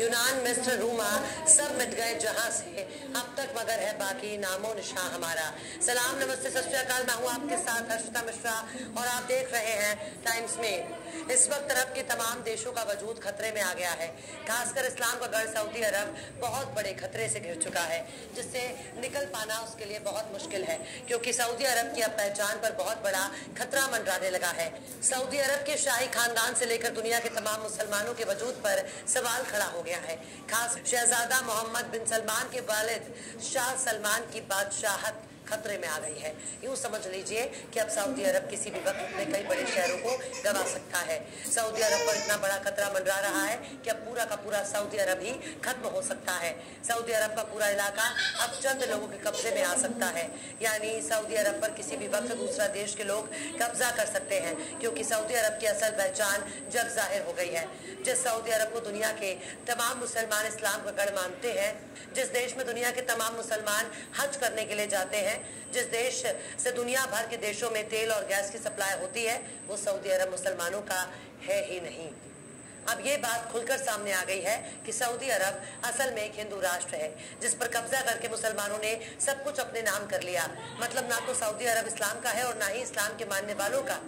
यूनान, मिस्र, रूमा सब मिट गए जहां से अब तक, मगर है बाकी नामो निशां हमारा। सलाम, नमस्ते, सत श्री अकाल। मैं हूं आपके साथ हर्षिता मिश्रा और आप देख रहे हैं टाइम्स में। इस वक्त अरब के तमाम देशों का वजूद खतरे में आ गया है। खासकर इस्लाम का गढ़ सऊदी अरब बहुत बड़े खतरे से घिर चुका है, जिससे निकल पाना उसके लिए बहुत मुश्किल है, क्योंकि सऊदी अरब की अब पहचान पर बहुत बड़ा खतरा मंडराने लगा है। सऊदी अरब के शाही खानदान से लेकर दुनिया के तमाम मुसलमानों के वजूद पर सवाल खड़ा हो गया है। खास शहजादा मोहम्मद बिन सलमान के वालिद शाह सलमान की बादशाहत खतरे में आ गई है। यूं समझ लीजिए कि अब सऊदी अरब किसी भी वक्त अपने कई बड़े शहरों को गंवा सकता है। सऊदी अरब पर इतना बड़ा खतरा मंडरा रहा है कि अब पूरा का पूरा सऊदी अरब ही खत्म हो सकता है। सऊदी अरब का पूरा इलाका अब चंद लोगों के कब्जे में आ सकता है, यानी सऊदी अरब पर किसी भी वक्त दूसरा देश के लोग कब्जा कर सकते हैं, क्योंकि सऊदी अरब की असल पहचान जग जाहिर हो गई है। जिस सऊदी अरब को दुनिया के तमाम मुसलमान इस्लाम का गढ़ मानते हैं, जिस देश में दुनिया के तमाम मुसलमान हज करने के लिए जाते हैं, जिस देश से दुनिया भर के देशों में तेल और गैस की सप्लाई होती है, वो सऊदी अरब मुसलमानों का है ही नहीं। अब ये बात खुलकर सामने आ गई है कि सऊदी अरब असल में एक हिंदू राष्ट्र है, जिस पर कब्जा करके मुसलमानों ने सब कुछ अपने नाम कर लिया। मतलब ना तो सऊदी अरब इस्लाम का है और ना ही इस्लाम के मानने वालों का।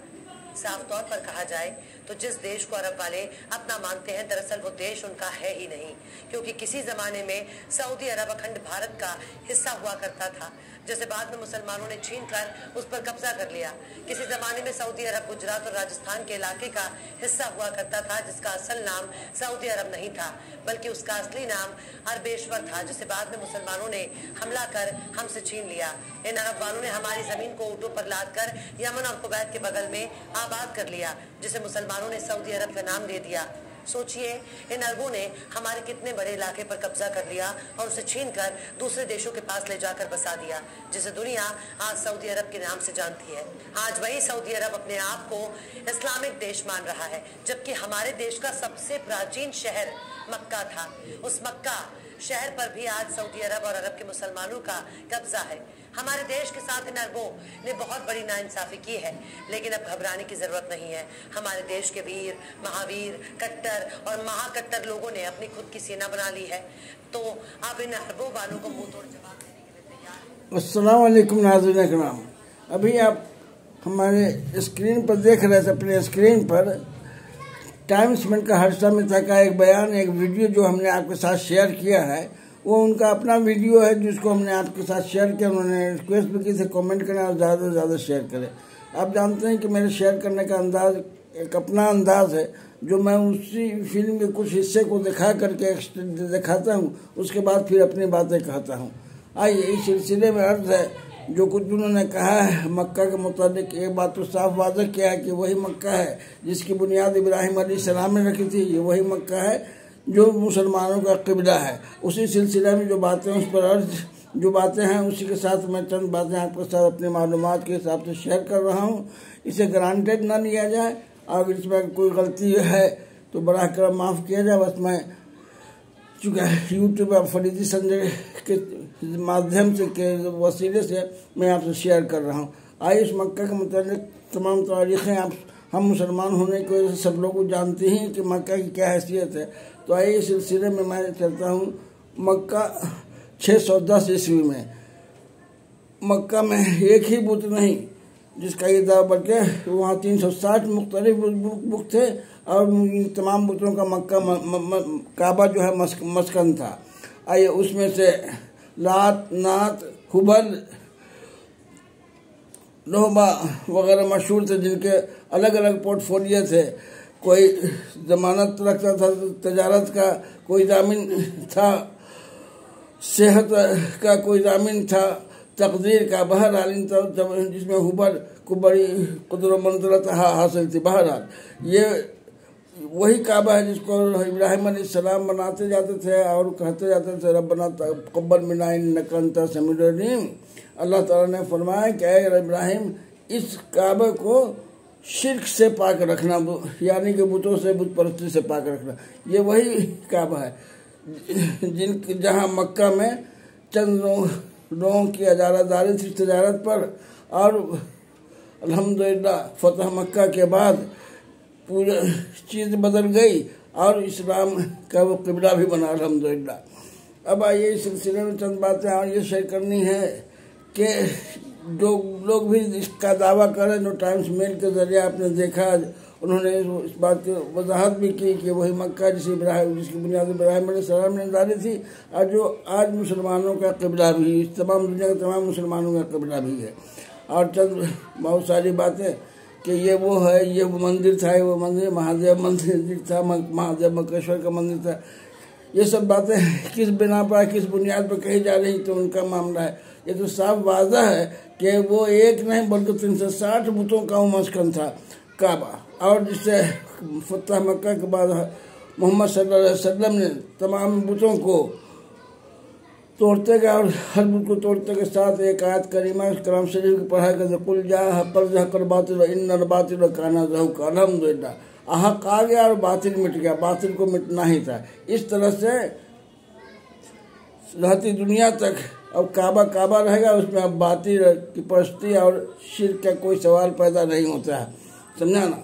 साफ तौर पर कहा जाए तो जिस देश को अरब वाले अपना मानते हैं, दरअसल वो देश उनका है ही नहीं, क्योंकि किसी जमाने में सऊदी अरब अखंड भारत का हिस्सा हुआ करता था, जिसे बाद में मुसलमानों ने छीन कर उस पर कब्जा कर लिया। किसी जमाने में सऊदी अरब गुजरात और राजस्थान के इलाके का हिस्सा हुआ करता था, जिसका असल नाम सऊदी अरब नहीं था, बल्कि उसका असली नाम अरबेश्वर था, जिसे बाद में मुसलमानों ने हमला कर हमसे छीन लिया। इन अरब वालों ने हमारी जमीन को ऊँटों पर लाद कर यमन और कुवैत के बगल में आबाद कर लिया, जिसे मुसलमानों ने सऊदी अरब का नाम दे दिया। सोचिए, इन अरबों ने हमारे कितने बड़े इलाके पर कब्जा कर लिया और उसे छीनकर दूसरे देशों के पास ले जाकर बसा दिया, जिसे दुनिया आज सऊदी अरब के नाम से जानती है। आज वही सऊदी अरब अपने आप को इस्लामिक देश मान रहा है, जबकि हमारे देश का सबसे प्राचीन शहर मक्का था। उस मक्का शहर पर भी आज सऊदी अरब और अरब के मुसलमानों का कब्जा है। हमारे देश के साथ इन अरबों ने बहुत बड़ी नाइंसाफी की है, लेकिन अब घबराने की जरूरत नहीं है। हमारे देश के वीर, महावीर, कट्टर और महाकट्टर लोगों ने अपनी खुद की सेना बना ली है, तो अब इन अरबों वालों को मुंह तोड़ जवाब देने के लिए तैयार हैं। अस्सलाम वालेकुम नाज़रीन किराम, अभी आप हमारे स्क्रीन पर देख रहे थे, अपने स्क्रीन पर टाइम्स में का हर्षिता मिश्रा का एक बयान, एक वीडियो जो हमने आपके साथ शेयर किया है, वो उनका अपना वीडियो है जिसको हमने आपके साथ शेयर किया। उन्होंने रिक्वेस्ट भी की थी कमेंट करें और ज़्यादा से ज़्यादा शेयर करें। आप जानते हैं कि मेरे शेयर करने का अंदाज एक अपना अंदाज है, जो मैं उसी फिल्म के कुछ हिस्से को दिखा करके दिखाता हूँ, उसके बाद फिर अपनी बातें कहता हूँ। आइए, इस सिलसिले में अर्ज है जो कुछ उन्होंने कहा है मक्का के मुताबिक। एक बात तो साफ वाज़ह किया है कि वही मक्का है जिसकी बुनियाद इब्राहिम अलैहिस्सलाम ने रखी थी। ये वही मक्का है जो मुसलमानों का क़िबला है। उसी सिलसिले में जो बातें उस पर अर्ज जो बातें हैं, उसी के साथ मैं चंद बातें आपके साथ अपनी मालूमात के हिसाब से शेयर कर रहा हूँ। इसे ग्रांटेड ना लिया जाए, और इसमें कोई गलती है तो बड़ा करम माफ़ किया जाए। बस मैं चूँकि यूट्यूब और फरीदी संजय के माध्यम से के वसीले से मैं आपसे शेयर कर रहा हूँ। आइए, इस मक्का के मुताबिक तमाम तारीखें आप हम मुसलमान होने की वजह से सब लोग जानते हैं कि मक्का की क्या हैसियत है। तो आइए, इस सिलसिले में मैं चलता हूँ मक्का 610 ईस्वी में। मक्का में एक ही बुत नहीं जिसका ये दावा, बल्कि वहाँ 360 मुख्तलिफ बुत थे, और इन तमाम बुतों का मक्का काबा जो है मस्कन था। आइए, उसमें से लात, नात, हुबल, लोहबा वगैरह मशहूर थे, जिनके अलग अलग पोर्टफोलियो थे। कोई जमानत रखता था तजारत का, कोई जामिन था सेहत का, कोई जामिन था तकदीर का। बहरहाल जिसमें हुबल को बड़ी कुदरत मंजरत हासिल थी। बहरहाल ये वही काबा है जिसको इब्राहिम अलैहिस्सलाम बनाते जाते थे और कहते जाते थे, रब्बना तक़ब्बल मिन्ना इन्नका अंता समीउल अलीम। अल्लाह ताला ने फरमाया कि ऐ इब्राहिम, इस काबे को शिर्क से पाक रखना, यानी कि बुतों से, बुत परस्ती से पाक रखना। ये वही काबा है जहाँ मक्का में चंद लोगों की अजारादारी थी तजारत पर, और अल्हम्दुलिल्लाह फतह मक्का के बाद पूरा चीज़ बदल गई। और इस्लाम का वो क़िबला भी बना अल्हम्दुलिल्लाह। अब आइए इस सिलसिले में चंद बातें और ये शेयर करनी है कि जो लोग भी इसका दावा करें, जो टाइम्स मेल के ज़रिए आपने देखा, उन्होंने इस बात की वजाहत भी की कि वही मक्का जिसकी बुनियाद इब्राहिम अलैहिस्सलाम ने डाली थी और जो आज मुसलमानों का क़िबला भी, इस तमाम दुनिया के तमाम मुसलमानों का क़िबला भी है। और चंद बहुत सारी बातें कि ये वो है, ये वो मंदिर था, ये वो मंदिर महादेव मंदिर था, महादेव मक्केश्वर का मंदिर था। ये सब बातें किस बिना पर, किस बुनियाद पर कही जा रही तो उनका मामला है। ये तो साफ वाज़ह है कि वो एक नहीं बल्कि 360 बुतों का मस्कन था काबा, और जिससे फतह मक्का के बाद मोहम्मद सल्लल्लाहु अलैहि वसल्लम ने तमाम बुतों को तोड़ते गए और हर बुत को तोड़ते के साथ एक आयत करीमा कलाम शरीफ की पढ़ाई करते कुल जा बातिल इन्नल बातिल काना ज़हूक़ा अल्हम्दुलिल्लाह। हक आ गया और बातिल मिट गया, बातिल को मिटना ही था। इस तरह से रहती दुनिया तक अब काबा काबा रहेगा, उसमें अब बातिल की परस्ती और शिर्क का कोई सवाल पैदा नहीं होता है, समझा ना।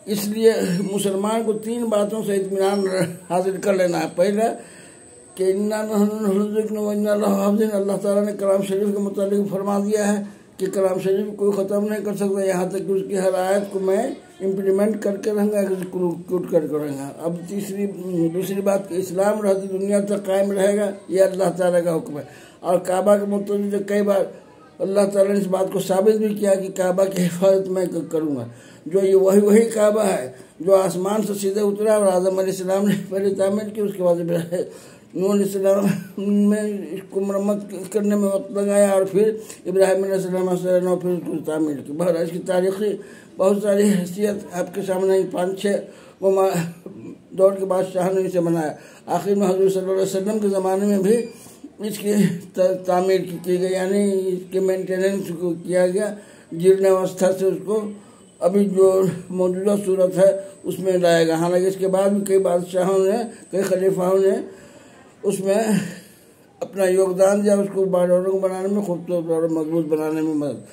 इसलिए मुसलमान को 3 बातों से इत्मीनान हासिल कर लेना है। पहला कि अल्लाह ताला ने कलाम शरीफ के मुतालिक फरमा दिया है कि कलाम शरीफ कोई ख़त्म नहीं कर सकता, यहाँ तक कि उसकी हर आयत को मैं इम्प्लीमेंट करके रहूँगा, क्यूट करके रहूँगा। अब दूसरी बात कि इस्लाम रहती दुनिया तक कायम रहेगा, ये अल्लाह ताला का हुक्म है। और काबा के मुताबिक कई बार अल्लाह ताला ने इस बात को साबित भी किया कि काबा की हिफाजत मैं करूँगा। जो ये वही काबा है जो आसमान से सीधे उतरा और आदम अलैहिस्सलाम ने पहले तामीर की, उसके बाद नूह अलैहिस्सलाम में इसको मरम्मत करने में वक्त लगाया और फिर इब्राहिम अलैहिस्सलाम ने फिर उसको तामीर की। बहरहाल इसकी तारीख़ी बहुत सारी हैसियत आपके सामने 5-6 दौर के बादशाह ने इसे बनाया। आखिर में हज़रत सल्लल्लाहु अलैहि वसल्लम के ज़माने में भी इसकी तामीर की गई, यानी इसके मेंटेनेंस को किया गया, जीर्ण अवस्था से उसको अभी जो मौजूदा सूरत है उसमें लाएगा। हालांकि इसके बाद भी कई बादशाहों ने, कई खलीफाओं ने उसमें अपना योगदान दिया, उसको बारडोरों को बनाने में, खूबसूरत और मजबूत बनाने में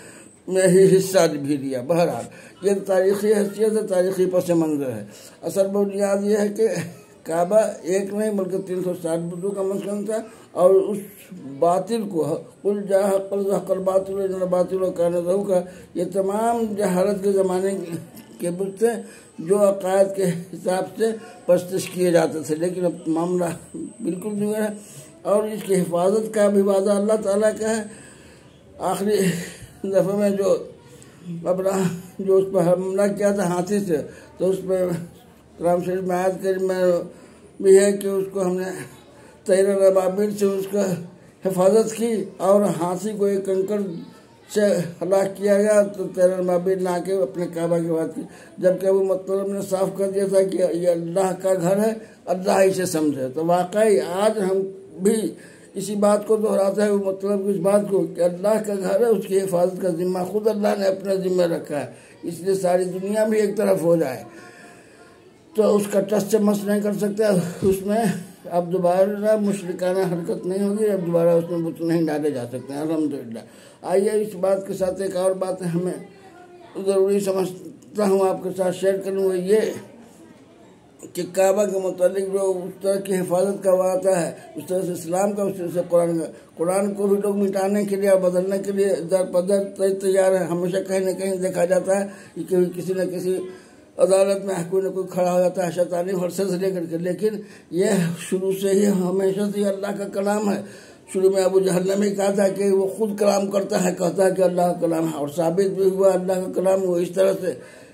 ही हिस्सा भी दिया। बहरहाल ये तारीख़ी हैसियत है, तारीख़ी पस मंज़र है। असल बुनियाद ये है कि काबा एक नहीं बल्कि 360 बुतों का मस्कन था, और उस बातिल को कुल जाहक़ल बातिल काना ज़हूक़ा, ये तमाम जहालत के ज़माने के बुत थे जो अक़ायद के हिसाब से परस्तिश किए जाते थे, लेकिन अब मामला बिल्कुल दूर है। और इसकी हिफाजत का भी वादा अल्लाह ताला का है। आखिरी दफ़े में जो उस पर हमला किया था हाथी से, तो उस पर कलाम शरीफ में आयत करीमा भी है कि उसको हमने तैर अबाबिल से उसका हिफाजत की और हाथी को एक कंकड़ से हलाक किया गया, तो तैर अबाबिल ना के अपने काबा की बात की, जबकि वो मतलब ने साफ कर दिया था कि ये अल्लाह का घर है, अल्लाह इसे समझे। तो वाकई आज हम भी इसी बात को दोहराते हैं, वो मतलब इस बात को कि अल्लाह का घर है, उसकी हिफाजत का जिम्मा खुद अल्लाह ने अपने जिम्मे रखा है। इसलिए सारी दुनिया भी एक तरफ हो जाए तो उसका टस से मस नहीं कर सकता, उसमें अब दोबारा मुशरिकाना हरकत नहीं होगी, अब दोबारा उसमें बुत नहीं डाले जा सकते हैं अल्हम्दुलिल्लाह। आइए इस बात के साथ एक और बात हमें ज़रूरी समझता हूँ आपके साथ शेयर करूँ, ये कि काबा के मुतालिक जो उस तरह की हिफाजत का वादा है, उस तरह से इस्लाम का, उस तरह से कुरान को भी लोग मिटाने के लिए और बदलने के लिए दर पदर तैयार है। हमेशा कहीं न कहीं देखा जाता है कि किसी न किसी अदालत में कोई न कोई खड़ा हो जाता है शैतानी वर्षे से लेकर के, लेकिन यह शुरू से ही हमेशा से अल्लाह का कलाम है। शुरू में अबू जहल ने भी कहा था कि वो खुद कलाम करता है, कहता है कि अल्लाह का कलाम है, और साबित भी हुआ अल्लाह का कलाम वो इस तरह से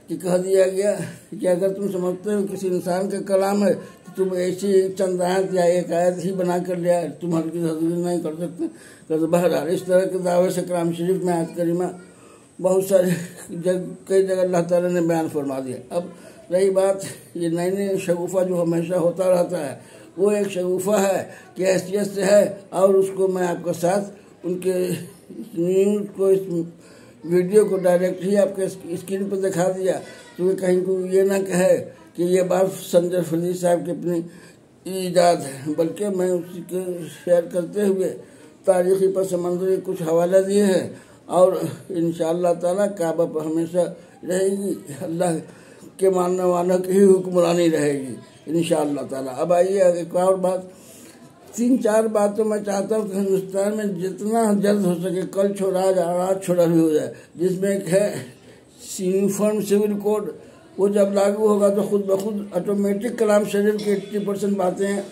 कि कह दिया गया कि अगर तुम समझते हो किसी इंसान का कलाम है तो तुम ऐसी चंद आयत या एक आयत ही बना कर लिया, तुम हल्की हजरी नहीं कर सकते। तो बहरहाल इस तरह के दावे से कलाम शरीफ में आयत करीमा बहुत सारे कई जगह अल्लाह ताला ने बयान फरमा दिया। अब रही बात ये नई शगुफ़ा जो हमेशा होता रहता है, वो एक शगुफ़ा है कि हैसियत से है, और उसको मैं आपके साथ उनके न्यूज़ को, इस वीडियो को डायरेक्ट ही आपके स्क्रीन पर दिखा दिया, तो कहीं को ये ना कहे कि ये बात संजय फरीद साहब की अपनी ईजाद है, बल्कि मैं उसी के शेयर करते हुए तारीख़ी पस मंज़र के कुछ हवाला दिए हैं, और इंशाअल्लाह ताला काबा पर हमेशा रहेगी, अल्लाह के मानने वालों की ही हुक्मरानी रहेगी। इंशाअल्लाह ताला। अब आइए एक और बात, 3-4 बातों मैं चाहता हूँ कि हिंदुस्तान में जितना जल्द हो सके कल छोड़ा आज छोड़ा भी हो जाए, जिसमें एक है यूनिफॉर्म सिविल कोड। वो जब लागू होगा तो खुद ब खुद ऑटोमेटिक कलाम शरीफ की 80% बातें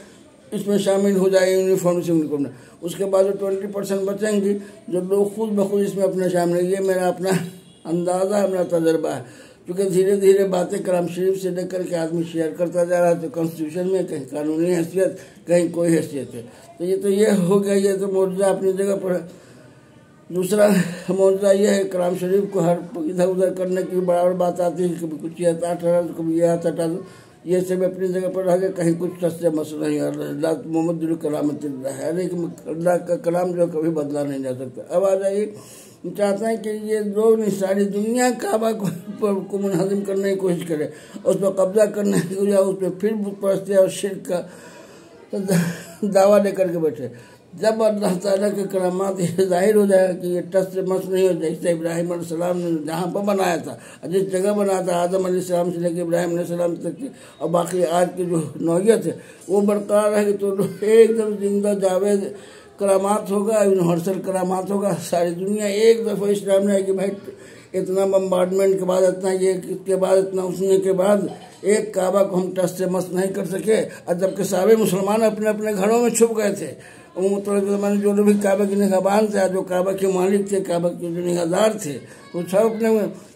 इसमें शामिल हो जाएगी यूनिफॉर्म सिविल कोड में। उसके बाद जो 20% बचेंगी जो लोग खुद ब खुद इसमें अपने शामिल। ये मेरा अपना अंदाज़ा है, मेरा तजर्बा है, क्योंकि धीरे धीरे बातें कलाम शरीफ से लेकर के आदमी शेयर करता जा रहा है। तो कॉन्स्टिट्यूशन में कहीं कानूनी हैसियत, कहीं कोई हैसियत है। तो ये हो गया, ये तो मौजूदा अपनी जगह पर है। दूसरा मौजूदा ये है कलाम शरीफ को हर इधर उधर करने की बराबर बात आती है, कभी कुछ ये हटा दो, कभी ये हटा दो। ये सब अपनी जगह पर रह गए, कहीं कुछ सस्ते मसला नहीं। अल्लाह मोहम्मद कलामत है, लेकिन अल्लाह का कलाम जो कभी बदला नहीं जा सकता। अब आ जाइए, चाहते हैं कि ये लोग सारी दुनिया काबा को मुनहज़िम करने की कोशिश करे, उस पर कब्जा करने की वजह, उस पर फिर बुत परस्ती और शिर्क का दावा लेकर के बैठे। जब अल्लाह ताला के करामात ये जाहिर हो जाएगा कि ये टस से मस नहीं हो जाए, जैसे इब्राहिम अलैहिस्सलाम ने जहाँ पर बनाया था, जिस जगह बनाया था आदम अलैहिस्सलाम से लेकर इब्राहिम अलैहिस्सलाम तक की, और बाकी आज की जो नौयत है वो बरकरार रहेगी, तो एकदम जिंदा जावेद करामात होगा, यूनिवर्सल करामात होगा। सारी दुनिया एक दफ़ा इस्लाम में आएगी। भाई इतना बम्बार्डमेंट के बाद, इतना ये के बाद, इतना उसने के बाद एक काबा को हम टस से मस नहीं कर सके, और जबकि सारे मुसलमान अपने अपने घरों में छुप गए थे। ज़माने जो लोग भी काबा के निगहबान थे, जो काबा के मालिक थे, काबा के जो निगहदार थे, वो सब अपने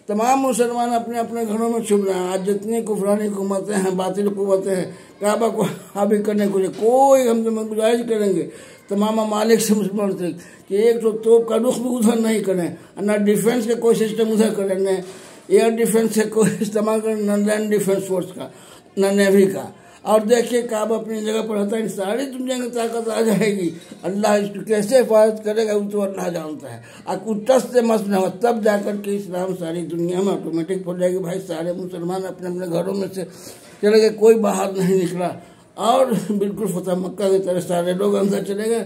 तमाम मुसलमान अपने अपने घरों में छुप रहे हैं। आज जितनी कुफरानी हुकूमतें हैं, बातिल हुकूमतें हैं, काबा को हावी करने को कोई हम तो गुजारिश करेंगे तमाम मालिक से मुसलमान से कि एक तो तोप का रुख भी उधर नहीं करें, ना डिफेंस का कोई सिस्टम उधर करें, न एयर डिफेंस से कोई इस्तेमाल करें, न लैंड डिफेंस फोर्स का, न नेवी का। और देखिए काबा अपनी जगह पर रहता है, सारी दुनिया की ताकत आ जाएगी। अल्लाह इसको कैसे हिफाजत करेगा वो तो अल्लाह जानता है। और कुछ टस से मस न हो, तब जाकर के इस्लाम सारी दुनिया में ऑटोमेटिक हो जाएगी। भाई सारे मुसलमान अपने अपने घरों में से चले गए, कोई बाहर नहीं निकला, और बिल्कुल फतह मक्का की तरह सारे लोग अंदर चले गए,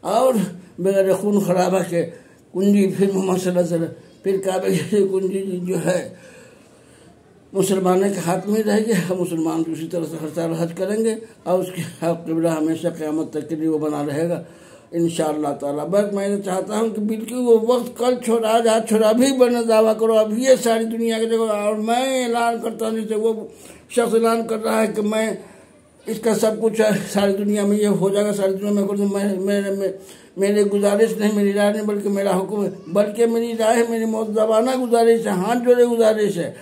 और बगैर खून खराबा के कुंजी फिर मोहम्मद सल्लल्लाहु अलैहि वसल्लम, फिर काबे की कुंजी जो है मुसलमानों के हाथ में रहेगी। हम मुसलमान दूसरी तरह से हर साल हज करेंगे, और उसके क़िबला हमेशा क़यामत तक के लिए वो बना रहेगा इंशाअल्लाह ताला। बस मैं चाहता हूँ कि बिल्कुल वो वक्त कल छोड़ा आज छोड़ा भी बने दावा करो, अब ये सारी दुनिया की जगह। और मैं ऐलान करता हूँ, जैसे वो शख्स ऐलान कर रहा है कि मैं इसका सब कुछ है, सारी दुनिया में ये हो जाएगा, सारी दुनिया में कर दूँ। मेरी गुजारिश नहीं, मेरी राय नहीं, बल्कि मेरा हुक्म है, बल्कि मेरी राय है, मेरी मौजूदाना गुजारिश है, हाथ जोड़े गुजारिश है।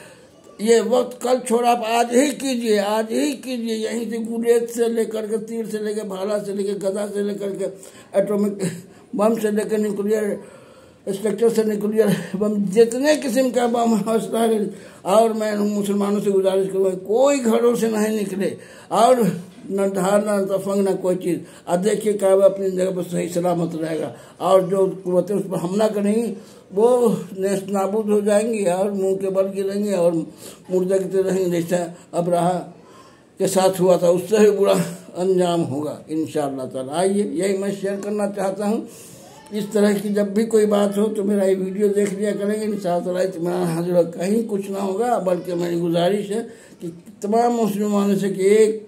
ये वक्त कल छोड़ा, आप आज ही कीजिए, आज ही कीजिए। यहीं से गुलेट से लेकर के, तीर से लेकर, भाला से लेकर, गदा से लेकर के, एटॉमिक बम से लेकर, न्यूक्लियर स्ट्रक्चर से न्यूक्लियर बम, जितने किस्म का बम हौसला है। और मैं मुसलमानों से गुजारिश करूँगा कोई घरों से नहीं निकले, और न धार न तफंग न कोई चीज़। अब देखिए काबा अपनी जगह पर सही सलामत रहेगा, और जो कुव्वतें उस पर हमला करेंगी वो नेस्त नाबूद हो जाएंगी, और मुंह के बल गिरेंगे, और मुर्दा की तरह रहेंगे। जैसा अबराहा के साथ हुआ था, उससे भी बुरा अंजाम होगा इंशाअल्लाह ताला। आइए, यही मैं शेयर करना चाहता हूँ। इस तरह की जब भी कोई बात हो तो मेरा ये वीडियो देख लिया करेंगे, इंशाअल्लाह इत्मीनान हासिल होगा। कहीं कुछ ना होगा, बल्कि मेरी गुजारिश है कि तमाम मुसलमानों से कि एक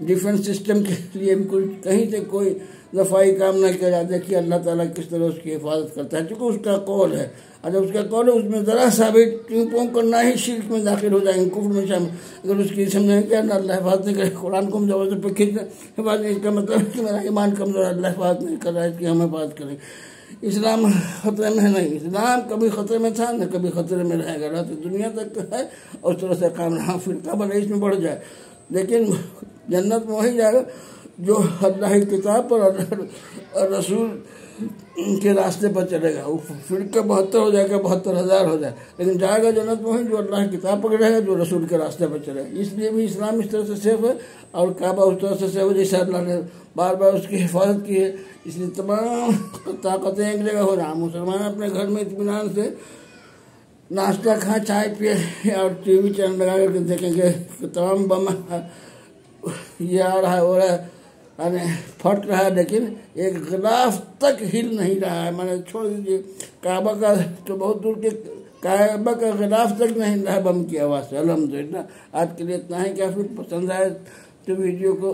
डिफेंस सिस्टम के लिए भी कुछ कहीं से कोई दफाई काम न किया जाए। देखिए अल्लाह ताला किस तरह उसकी हिफाजत करता है, क्योंकि उसका कौल है। और जब उसका कौल है, उसमें ज़रा सा भी टिंग करना ही शिर्क में दाखिल हो जाएंगे, कुफ्र में शामिल। अगर उसकी समझेंगे कि अल्लाह हिफाजत नहीं करे, कुरान को हम जबरदस्त पर खींच हिफाजत, इसका मतलब है कि मेरा ईमान कमजोर, अल्लाह हिफाजत नहीं कर रहा है, इसकी हम हिफाजत करें। इस्लाम ख़तरे में है नहीं, इस्लाम कभी ख़तरे में था न कभी ख़तरे में रहेगा, रहते दुनिया तक है। और उस तरह से काम रहा, फिर भले इसमें बढ़ जाए, लेकिन जन्नत में वही जाएगा जो अल्लाह की किताब पर और रसूल के रास्ते पर चलेगा। वो फिर का 72 हो जाएगा, 72,000 हो जाए, लेकिन जाएगा जन्नत में वही जो अल्लाह की किताब पर रहेगा, जो रसूल के रास्ते पर चलेगा। इसलिए भी इस्लाम इस तरह से सेफ है, और काबा उस तरह से सेफ है जैसे अल्लाह ने बार बार उसकी हिफाजत की है। इसलिए तमाम ताकतें एक जगह हो रहा। मुसलमान अपने घर में इत्मीनान से नाश्ता खाएं, चाय पिए, और टीवी चैनल लगा करके देखेंगे कि तमाम बम ये आ रहा है, हो रहा है, यानी फट रहा है, लेकिन एक गिलाफ तक हिल नहीं रहा है। मैंने छोड़ दीजिए काबा का तो बहुत दूर के कायबा का गिलाफ तक नहीं रहा बम की आवाज़ से। अल्हम्दुलिल्लाह। आज के लिए इतना ही काफ़ी। पसंद आए तो वीडियो को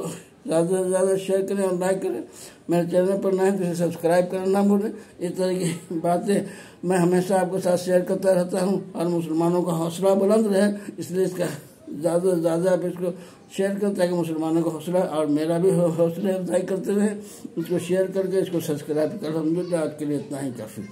ज़्यादा से ज़्यादा शेयर करें और लाइक करें। मेरे चैनल पर नए तो इसे सब्सक्राइब करना ना भूलें। इस तरह की बातें मैं हमेशा आपके साथ शेयर करता रहता हूँ और मुसलमानों का हौसला बुलंद रहे, इसलिए इसका ज़्यादा से ज़्यादा आप इसको शेयर करें ताकि मुसलमानों का हौसला और मेरा भी हौसला अफजाई करते रहें। इसको शेयर करके इसको सब्सक्राइब कर। अल्हम्दुलिल्लाह। आज के लिए इतना ही काफ़ी।